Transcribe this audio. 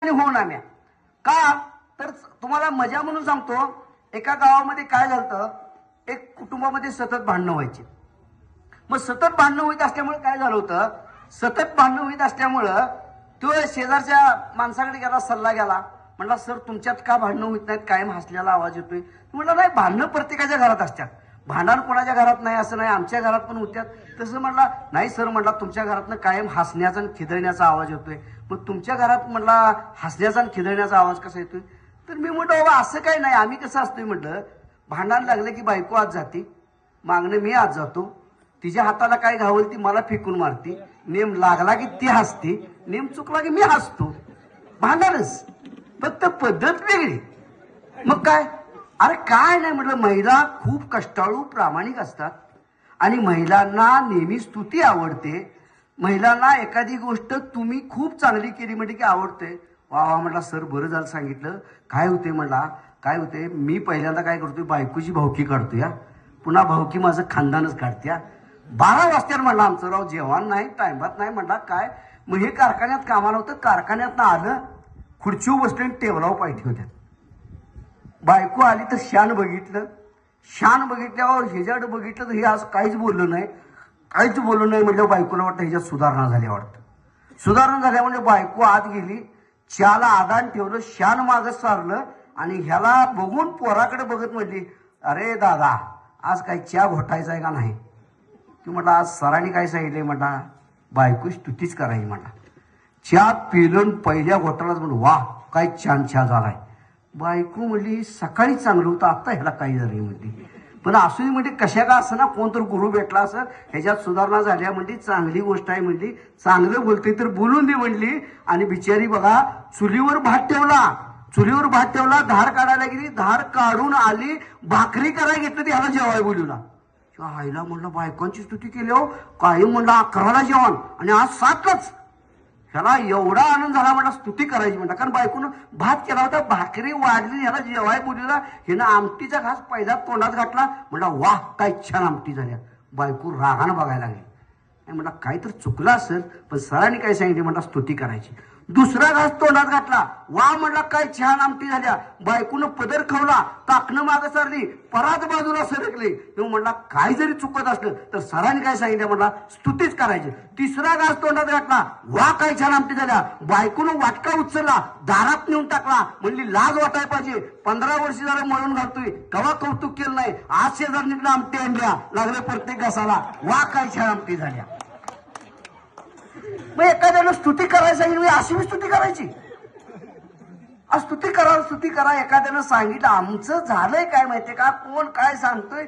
होऊन आम्या का तर तुम्हाला मजा म्हणून सांगतो. एका गावामध्ये काय झालं, एक कुटुंबामध्ये सतत भांडणं व्हायची. मग सतत भांडणं होत असल्यामुळे काय झालं होतं, सतत भांडणं होत असल्यामुळं तो शेजारच्या माणसाकडे गेला, सल्ला गेला. म्हणला सर तुमच्यात का भांडणं होत नाहीत, कायम हसल्याला आवाज येतोय. म्हणलं नाही, भांडणं प्रत्येकाच्या घरात असतात, भांडण कोणाच्या घरात नाही असं नाही, आमच्या घरात पण होत्यात. तसं म्हणला नाही सर, म्हणला तुमच्या घरातनं कायम हसण्याचा आणि खिदळण्याचा आवाज येतोय. मग तुमच्या घरात म्हणला हसण्याचा आणि खिदळण्याचा आवाज कसा येतोय. तर मी म्हटलं बाबा असं काही नाही, आम्ही कसं असतोय म्हटलं, भांडण लागलं की बायको आज जाते, मागणं मी आज जातो, तिच्या हाताला काय घावल ती मला फेकून मारती, नेम लागला की ती हसते, नेम चुकला की मी हसतो. भांडणच, फक्त पद्धत वेगळी. मग काय, अरे काय नाही म्हटलं, महिला खूप कष्टाळू प्रामाणिक असतात आणि महिलांना नेहमी स्तुती आवडते. महिलांना एखादी गोष्ट तुम्ही खूप चांगली केली म्हणजे की आवडते. वा वा म्हटला सर, बरं झालं सांगितलं. काय होते म्हणला, काय होते, मी पहिल्यांदा काय करतोय, बायकोची भावकी काढतो या, पुन्हा भावकी माझं खानदानच काढत्या. 12 वाजता म्हणला आमचं राव जेवण नाही, टाइमात नाही. म्हणला काय, मग हे कारखान्यात कामाला होतं, कारखान्यात आलं, खुर्चीवर बसले, टेबलावर पाय ठेवत्यात. बायको आली तर शान बघितलं, शान बघितल्यावर ह्याच्याकडे बघितलं तर हे आज काहीच बोललं नाही, काहीच बोललं नाही. म्हणजे बायकोला वाटतं ह्याच्यात सुधारणा झाली वाटतं. सुधारणा झाल्या म्हणजे बायको आत गेली, चहाला आदान ठेवलं, शान मागं सारलं आणि ह्याला बघून पोराकडे बघत म्हटली, अरे दादा आज काही चहा घोटायचा आहे का नाही. ती म्हटलं आज सरांनी काय सांगितलंय, म्हटला बायको स्तुतीच करायची. म्हटला चहा पिलं, पहिल्या घोटालाच म्हणलं वा काय छान चहा झालाय. बायको म्हणली सकाळी चांगलं होतं, आता ह्याला काही झालं म्हणली. पण असू म्हणजे कशा का असं ना, कोणतर गुरु भेटला असं, ह्याच्यात सुधारणा झाल्या म्हणजे चांगली गोष्ट आहे म्हणली. चांगलं बोलते तर बोलून दे म्हणली. आणि बिचारी बघा, चुलीवर भात ठेवला, चुलीवर भात ठेवला, धार काढायला गेली, धार काढून आली, भाकरी करायला घेतलं, ती ह्याला जेवाय बोलवला. आईला म्हणलं बायकोंची स्तुती केली हो, काही म्हणलं 11ला जेवण आणि आज 7लाच. ह्याला एवढा आनंद झाला, म्हणला स्तुती करायची म्हणता. कारण बायकोनं भात केला होता, भाकरी वाढली, ह्याला जेवाय बोलवला, हिनं आमटीचा घास पहिला तोंडात घातला. म्हणला वाह काय छान आमटी झाल्या. बायको रागानं बघायला लागली. म्हणला काय तर चुकलं असेल, पण सरांनी काय सांगितले, म्हणला स्तुती करायची. दुसरा घास तोंडात घातला, वा म्हणला काय छान आमटी झाल्या. बायकोनं पदर खावला, ताकणं मागं सरली, परात बाजूला सरकले. तेव्हा म्हणला काय जरी चुकत असलं तर सरांनी काय सांगितलं, म्हणला स्तुतीच करायची. तिसरा घास तोंडात घातला, वा काय छान आमटी झाल्या. बायकोनं वाटका उचलला, दारात नेऊन टाकला. म्हणली लाज वाटायला पाहिजे, 15 वर्ष झालं मळून घालतोय, कवा कौतुक केलं नाही, आज शेजारणीतलं आमटी आणल्या, लागले प्रत्येक घासाला, वा काय छान आमटी झाल्या. मग एखाद्यानं स्तुती करायला सांगितलं, अशी मी स्तुती करायची. स्तुती करा, स्तुती करा. एखाद्यानं सांगितलं, आमचं झालंय काय माहितीये का, कोण काय सांगतोय